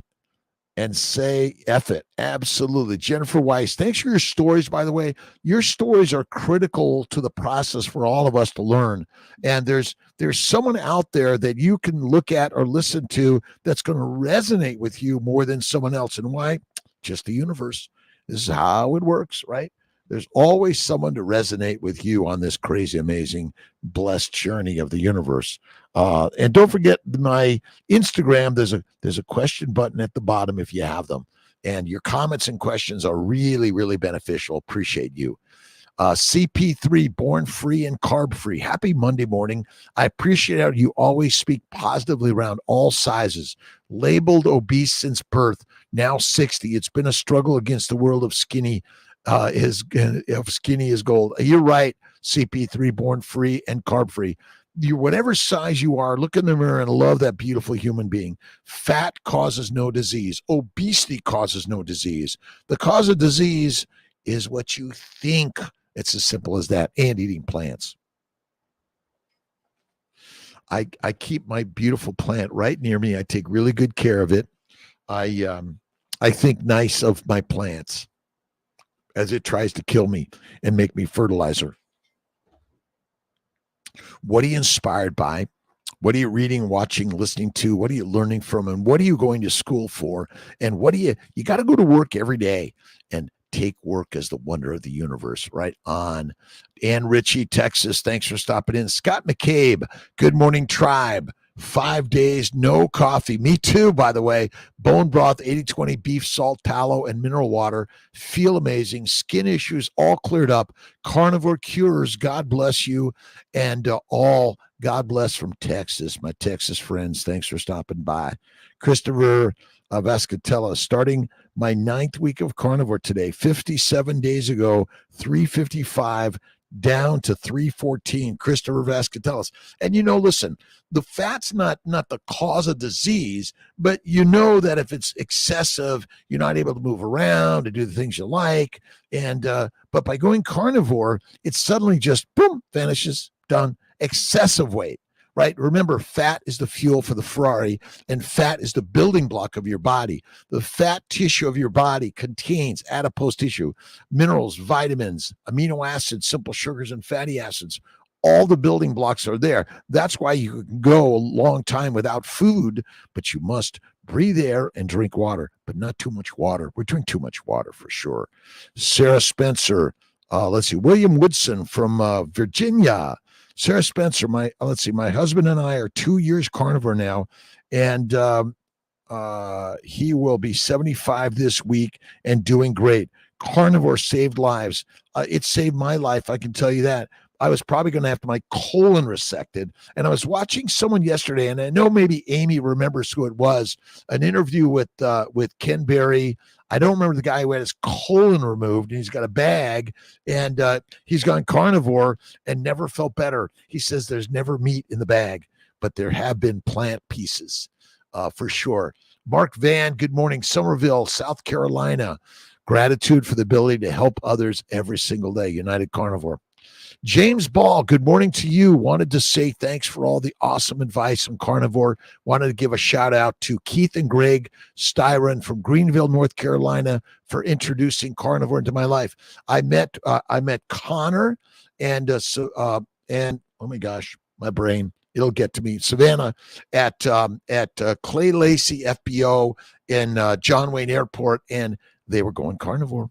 and say F it. Absolutely. Jennifer Weiss, thanks for your stories, by the way. Your stories are critical to the process for all of us to learn. And there's someone out there that you can look at or listen to that's going to resonate with you more than someone else. And why? Just the universe. This is how it works, right? There's always someone to resonate with you on this crazy, amazing, blessed journey of the universe. And don't forget my Instagram. There's a question button at the bottom if you have them. And your comments and questions are really, really beneficial. Appreciate you. CP3, born free and carb free. Happy Monday morning. I appreciate how you always speak positively around all sizes. Labeled obese since birth, now 60. It's been a struggle against the world of skinny is gold. You're right, CP3, born free and carb free. Whatever size you are, look in the mirror and love that beautiful human being. Fat causes no disease. Obesity causes no disease. The cause of disease is what you think. It's as simple as that. And eating plants. I keep my beautiful plant right near me. I take really good care of it. I think nice of my plants as it tries to kill me and make me fertilizer. What are you inspired by? What are you reading, watching, listening to? What are you learning from? And what are you going to school for? And what do you got to go to work every day and take work as the wonder of the universe. Right on. Ann Ritchie, Texas, thanks for stopping in. Scott McCabe, good morning, tribe. 5 days, no coffee. Me too, by the way. Bone broth, 80-20 beef, salt, tallow, and mineral water. Feel amazing. Skin issues all cleared up. Carnivore cures. God bless you. And all God bless from Texas, my Texas friends. Thanks for stopping by. Christopher Vascatella, starting my 9th week of carnivore today. 57 days ago, 355 down to 314. Christopher Vascatellis. And listen, the fat's not the cause of disease, but you know that if it's excessive, you're not able to move around and do the things you like. And but by going carnivore, it suddenly just boom, vanishes, done. Excessive weight. Right? Remember, fat is the fuel for the Ferrari, and fat is the building block of your body. The fat tissue of your body contains adipose tissue, minerals, vitamins, amino acids, simple sugars, and fatty acids. All the building blocks are there. That's why you can go a long time without food, but you must breathe air and drink water, but not too much water. We drink too much water for sure. Sarah Spencer, William Woodson from Virginia. Sarah Spencer, my husband and I are 2 years carnivore now, and he will be 75 this week and doing great. Carnivore saved lives. It saved my life, I can tell you that. I was probably going to have my colon resected, and I was watching someone yesterday, and I know maybe Amy remembers who it was, an interview with Ken Berry. I don't remember the guy who had his colon removed, and he's got a bag, and he's gone carnivore and never felt better. He says there's never meat in the bag, but there have been plant pieces for sure. Mark Van, good morning, Somerville, South Carolina. Gratitude for the ability to help others every single day. United Carnivore. James Ball, good morning to you. Wanted to say thanks for all the awesome advice on carnivore. Wanted to give a shout out to Keith and Greg Styron from Greenville, North Carolina, for introducing carnivore into my life. I met Connor and oh my gosh, my brain. It'll get to me. Savannah at Clay Lacey FBO in John Wayne Airport, and they were going carnivore.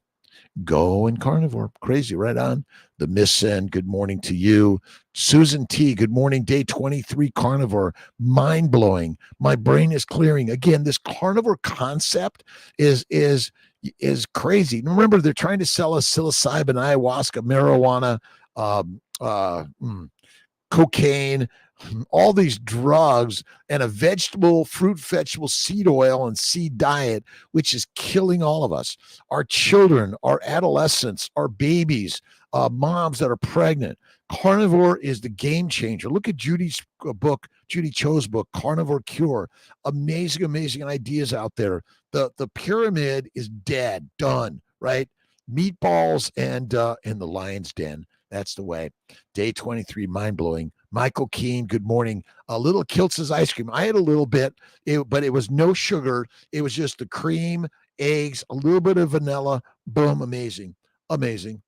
Going carnivore. Crazy, right on. The Miss N, good morning to you. Susan T, good morning. Day 23 carnivore. Mind blowing. My brain is clearing. Again, this carnivore concept is crazy. Remember, they're trying to sell us psilocybin, ayahuasca, marijuana, cocaine, all these drugs, and a fruit vegetable seed oil and seed diet, which is killing all of us. Our children, our adolescents, our babies, moms that are pregnant. Carnivore is the game changer. Look at Judy Cho's book, Carnivore Cure. Amazing, amazing ideas out there. The pyramid is dead, done, right? Meatballs and the lion's den. That's the way. Day 23, mind-blowing. Michael Keene, good morning. A little Kiltz's ice cream. I had a little bit, but it was no sugar. It was just the cream, eggs, a little bit of vanilla. Boom, amazing. Amazing.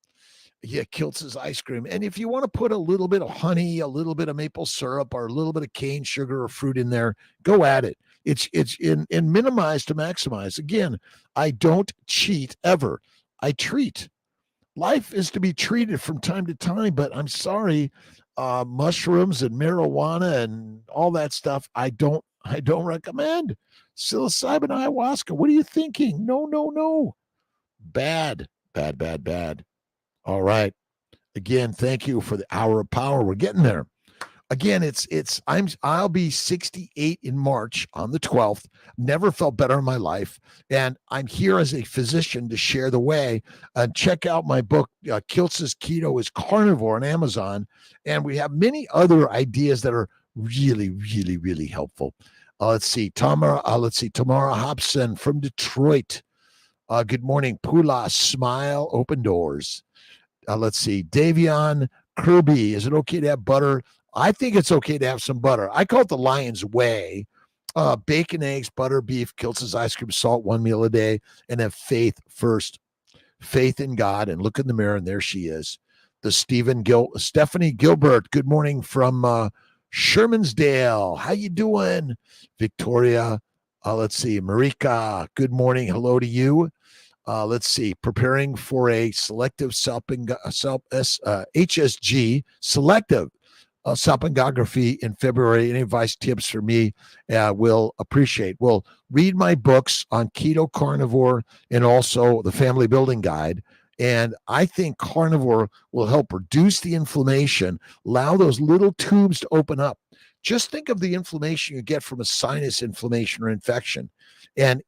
Yeah, Kiltz's ice cream. And if you want to put a little bit of honey, a little bit of maple syrup, or a little bit of cane sugar or fruit in there, go at it. It's in minimize to maximize. Again, I don't cheat ever. I treat. Life is to be treated from time to time, but I'm sorry, mushrooms and marijuana and all that stuff, I don't recommend. Psilocybin, ayahuasca, what are you thinking? No. Bad. All right. Again, thank you for the hour of power. We're getting there. Again, I'll be 68 in March on the 12th. Never felt better in my life. And I'm here as a physician to share the way. Check out my book, Kiltz's Keto is Carnivore, on Amazon. And we have many other ideas that are really, really, really helpful. Let's see, Tamara Hobson from Detroit. Good morning, Pula, smile, open doors. Let's see, Davion Kirby, is it okay to have butter? I think it's okay to have some butter. I call it the Lion's Way. Bacon, eggs, butter, beef, Kiltz's ice cream, salt, one meal a day, and have faith first. Faith in God, and look in the mirror, and there she is. The Stephanie Gilbert, good morning from Shermansdale. How you doing? Victoria, let's see, Marika, good morning. Hello to you. Let's see, preparing for a selective HSG, selective salpingography in February. Any advice, tips for me, will appreciate. Well, read my books on keto, carnivore, and also the family building guide. And I think carnivore will help reduce the inflammation, allow those little tubes to open up. Just think of the inflammation you get from a sinus inflammation or infection. And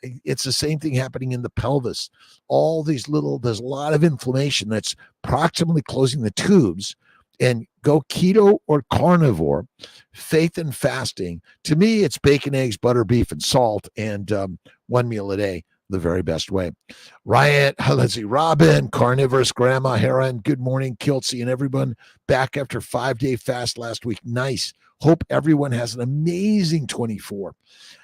it's the same thing happening in the pelvis. There's a lot of inflammation that's proximally closing the tubes. And go keto or carnivore, faith and fasting. To me, it's bacon, eggs, butter, beef, and salt, and one meal a day, the very best way. Ryan, let's see, Robin, Carnivorous Grandma, Heron, good morning, Kiltzy, and everyone back after 5-day fast last week. Nice. Hope everyone has an amazing 24.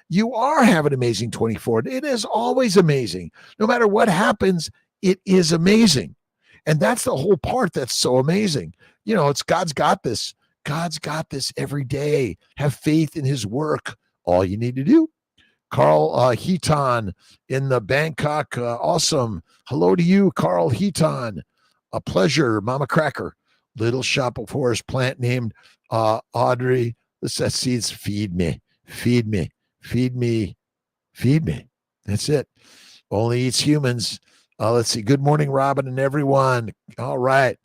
You are having an amazing 24. It is always amazing. No matter what happens, it is amazing. And that's the whole part that's so amazing. It's God's got this. God's got this every day. Have faith in his work. All you need to do. Carl Heaton in the Bangkok. Awesome. Hello to you, Carl Heaton. A pleasure. Mama Cracker. Little shop of forest plant named Audrey. The seeds feed me. Feed me. Feed me. Feed me. That's it. Only eats humans. Let's see. Good morning, Robin and everyone. All right.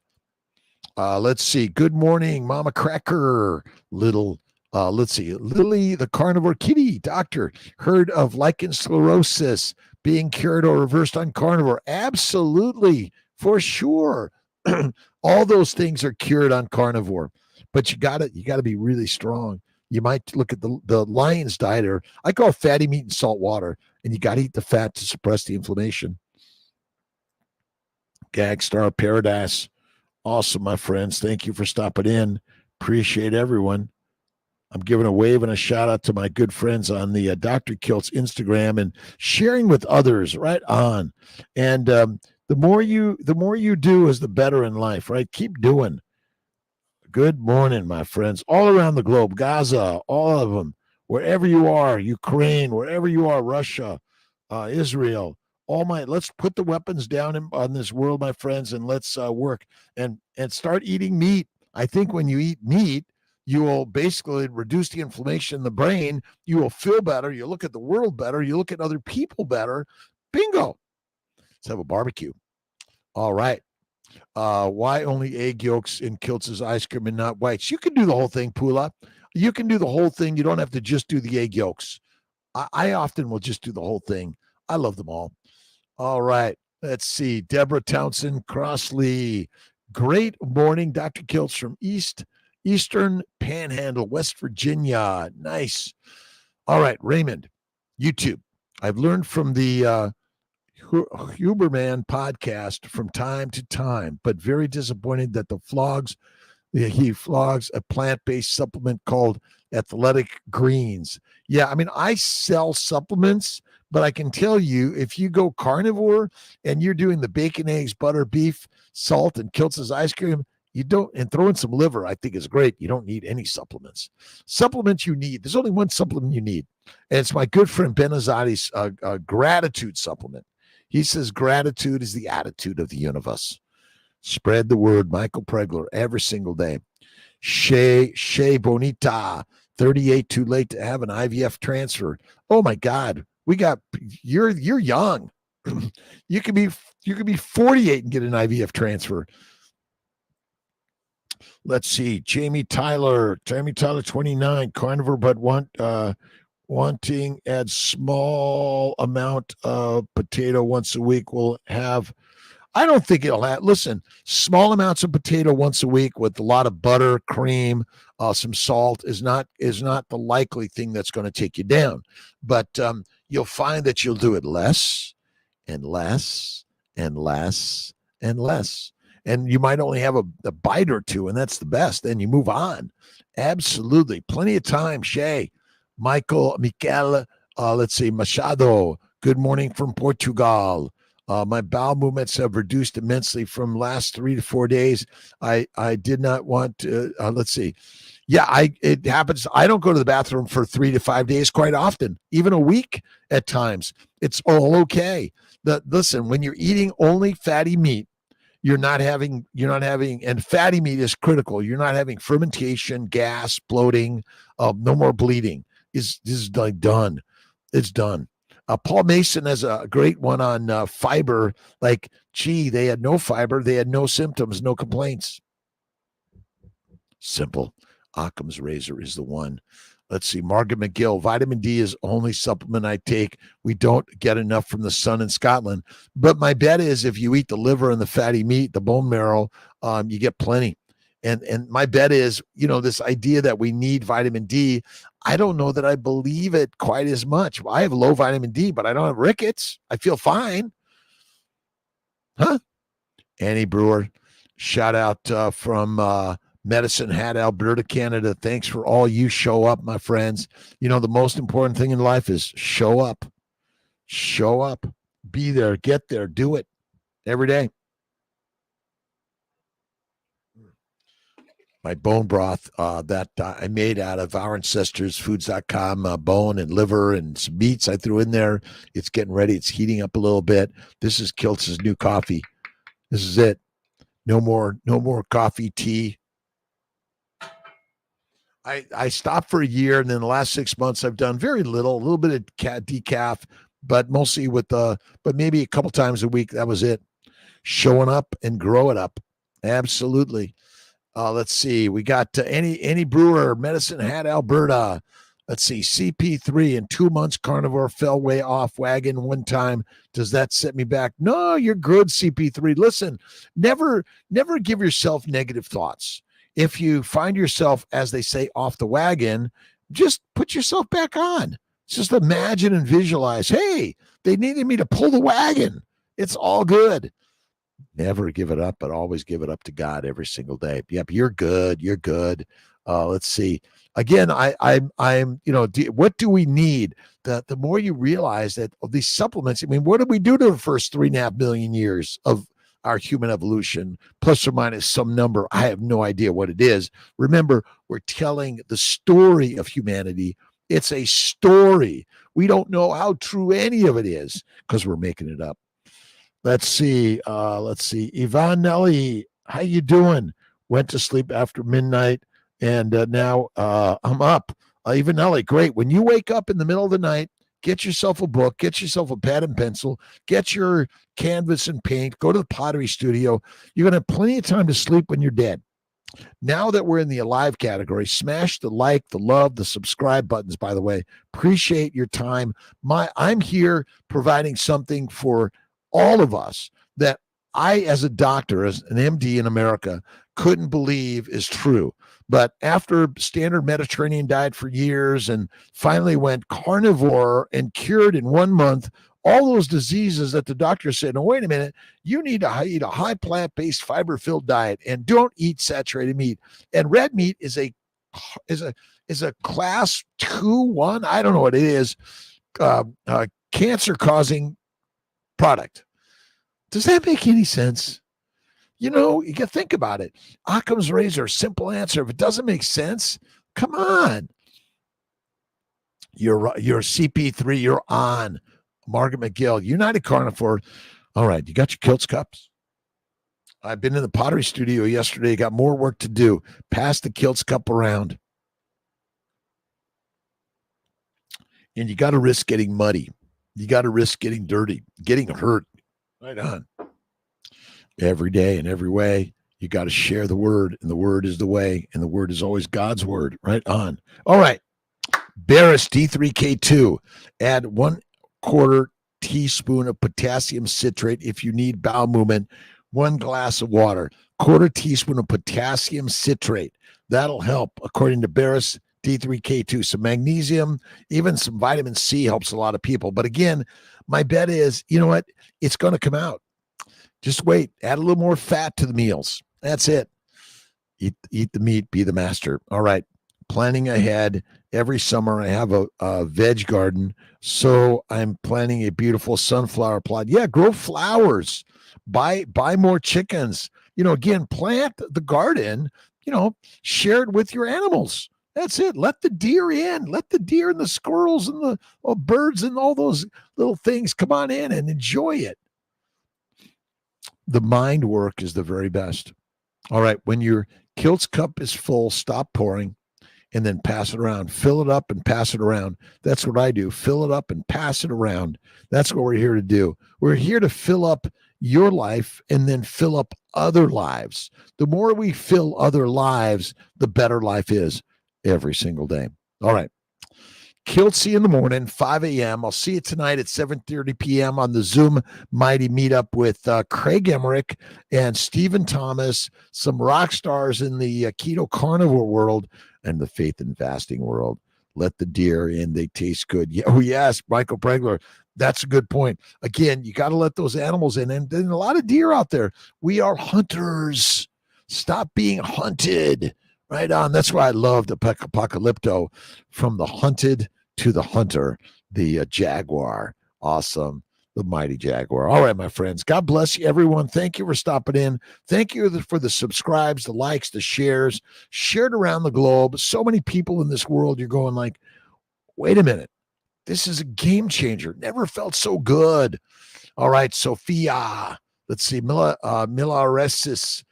Let's see. Good morning, Mama Cracker. Let's see. Lily, the carnivore kitty doctor, heard of lichen sclerosis being cured or reversed on carnivore. Absolutely. For sure. All those things are cured on carnivore, but you gotta be really strong. You might look at the lion's diet, or I call it fatty meat and salt water, and you got to eat the fat to suppress the inflammation. Gagstar Paradise. Awesome, my friends. Thank you for stopping in. Appreciate everyone. I'm giving a wave and a shout out to my good friends on the Dr.Kiltz Instagram and sharing with others. Right on. And the more you do is the better in life, right? Keep doing. Good morning, my friends, all around the globe, Gaza, all of them, wherever you are, Ukraine, wherever you are, Russia, Israel, let's put the weapons down on this world, my friends, and let's work and start eating meat. I think when you eat meat, you will basically reduce the inflammation in the brain. You will feel better. You look at the world better. You look at other people better. Bingo. Let's have a barbecue. All right. Why only egg yolks in Kiltz's ice cream and not whites? You can do the whole thing, Pula. You can do the whole thing. You don't have to just do the egg yolks. I often will just do the whole thing. I love them all. All right. Let's see. Deborah Townsend Crossley. Great morning, Dr. Kiltz from Eastern Panhandle, West Virginia. Nice. All right, Raymond, YouTube. I've learned from the Huberman podcast from time to time, but very disappointed that he flogs a plant-based supplement called Athletic Greens. Yeah, I mean, I sell supplements, but I can tell you, if you go carnivore and you're doing the bacon, eggs, butter, beef, salt, and Kiltz's ice cream, you don't, and throw in some liver, I think is great. You don't need any supplements. Supplements you need, there's only one supplement you need, and it's my good friend Ben Azadi's gratitude supplement. He says gratitude is the attitude of the universe. Spread the word. Michael Pregler every single day. Shea Bonita, 38, too late to have an IVF transfer. Oh my God, you're young. You could be 48 and get an IVF transfer. Let's see, Jamie Tyler, 29, carnivore, but wanting add small amount of potato once a week will have. I don't think it'll have. Listen, small amounts of potato once a week with a lot of butter, cream, some salt is not the likely thing that's going to take you down. But you'll find that you'll do it less and less and less and less. And you might only have a bite or two, and that's the best. Then you move on. Absolutely. Plenty of time, Shay. Michael, let's see, Machado. Good morning from Portugal. My bowel movements have reduced immensely from last 3 to 4 days. I did not want to, let's see. Yeah, it happens. I don't go to the bathroom for 3 to 5 days quite often, even a week at times. It's all okay. Listen, when you're eating only fatty meat, you're not having, and fatty meat is critical. You're not having fermentation, gas, bloating, no more bleeding. This is like done. It's done. Paul Mason has a great one on fiber. Like, gee, they had no fiber. They had no symptoms, no complaints. Simple. Occam's razor is the one. Let's see. Margaret McGill. Vitamin D is only supplement I take. We don't get enough from the sun in Scotland. But my bet is if you eat the liver and the fatty meat, the bone marrow, you get plenty. And my bet is, this idea that we need vitamin D, I don't know that I believe it quite as much. I have low vitamin D, but I don't have rickets. I feel fine. Huh? Annie Brewer, shout out from Medicine Hat, Alberta, Canada. Thanks for all you show up, my friends. The most important thing in life is show up. Show up. Be there. Get there. Do it every day. My bone broth that I made out of our ancestors, foods.com, bone and liver and some meats I threw in there. It's getting ready. It's heating up a little bit. This is Kiltz's new coffee. This is it. No more coffee, tea. I stopped for a year, and then the last 6 months I've done very little, a little bit of decaf, but mostly but maybe a couple times a week. That was it. Showing up and grow it up. Absolutely. Let's see. We got Annie Brewer, Medicine Hat, Alberta. Let's see. CP3 in 2 months, carnivore, fell way off wagon one time. Does that set me back? No, you're good, CP3. Listen, never give yourself negative thoughts. If you find yourself, as they say, off the wagon, just put yourself back on. Just imagine and visualize, hey, they needed me to pull the wagon. It's all good. Never give it up, but always give it up to God every single day. Yep, you're good. You're good. Let's see. Again, I'm. What do we need? The more you realize that these supplements. I mean, what did we do to the first 3.5 million years of our human evolution, plus or minus some number? I have no idea what it is. Remember, we're telling the story of humanity. It's a story. We don't know how true any of it is because we're making it up. Let's see. Yvonne Nelly, how you doing? Went to sleep after midnight, and now I'm up. Yvonne Nelly, great. When you wake up in the middle of the night, get yourself a book, get yourself a pad and pencil, get your canvas and paint, go to the pottery studio. You're going to have plenty of time to sleep when you're dead. Now that we're in the alive category, smash the like, the love, the subscribe buttons, by the way. Appreciate your time. I'm here providing something for all of us that I, as a doctor, as an MD in America, couldn't believe is true. But after standard Mediterranean diet for years and finally went carnivore and cured in 1 month all those diseases that the doctor said, no, wait a minute, you need to eat a high plant-based fiber-filled diet and don't eat saturated meat. And red meat is a class 2-1, I don't know what it is, cancer-causing product. Does that make any sense? You can think about it. Occam's razor, simple answer. If it doesn't make sense, come on. You're CP3, you're on. Margaret McGill, United Carnivore. All right, you got your Kiltz cups? I've been in the pottery studio yesterday, got more work to do. Pass the Kiltz cup around. And you got to risk getting muddy. You got to risk getting dirty, getting hurt. Right on. Every day and every way, you got to share the word, and the word is the way, and the word is always God's word. Right on. All right. BEBBIS D3K2. Add 1/4 teaspoon of potassium citrate if you need bowel movement. 1 glass of water. 1/4 teaspoon of potassium citrate. That'll help, according to BEBBIS D3K2. Some magnesium, even some vitamin C helps a lot of people. But again, my bet is, you know what? It's going to come out. Just wait. Add a little more fat to the meals. That's it. Eat the meat. Be the master. All right. Planning ahead. Every summer I have a veg garden. So I'm planting a beautiful sunflower plot. Yeah, grow flowers. Buy more chickens. Again, plant the garden, share it with your animals. That's it. Let the deer in. Let the deer and the squirrels and the birds and all those little things come on in and enjoy it. The mind work is the very best. All right. When your Kiltz cup is full, stop pouring and then pass it around. Fill it up and pass it around. That's what I do. Fill it up and pass it around. That's what we're here to do. We're here to fill up your life and then fill up other lives. The more we fill other lives, the better life is every single day. All right. Kiltzy in the morning, 5 a.m. I'll see you tonight at 7:30 p.m. on the Zoom Mighty Meetup with Craig Emmerich and Stephen Thomas, some rock stars in the keto carnivore world and the faith and fasting world. Let the deer in. They taste good. Yeah, oh, yes, Michael Pregler. That's a good point. Again, you got to let those animals in. And there's a lot of deer out there. We are hunters. Stop being hunted. Right on. That's why I love the Apocalypto, from the hunted to the hunter, the Jaguar. Awesome. The mighty Jaguar. All right, my friends. God bless you, everyone. Thank you for stopping in. Thank you for the subscribes, the likes, the shares. Shared around the globe. So many people in this world, you're going like, wait a minute. This is a game changer. Never felt so good. All right, Sophia. Let's see. Milaresis.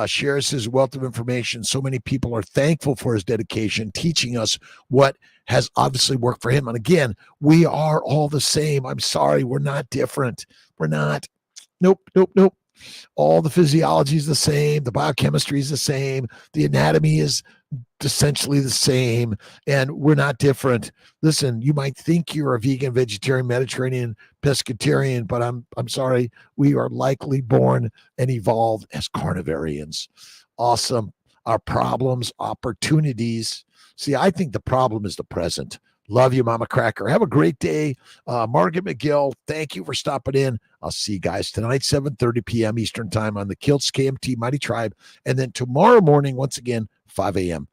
Shares his wealth of information. So many people are thankful for his dedication, teaching us what has obviously worked for him. And again, we are all the same. I'm sorry, we're not different. We're not. Nope. All the physiology is the same. The biochemistry is the same. The anatomy is essentially the same, and we're not different. Listen, you might think you're a vegan, vegetarian, Mediterranean, pescatarian, but I'm sorry, we are likely born and evolved as carnivorians. Awesome. Our problems, opportunities. See, I think the problem is the present. Love you, Mama Cracker. Have a great day. Margaret McGill, thank you for stopping in. I'll see you guys tonight, 7:30 p.m. Eastern Time on the Kiltz KMT Mighty Tribe. And then tomorrow morning, once again, 5 a.m.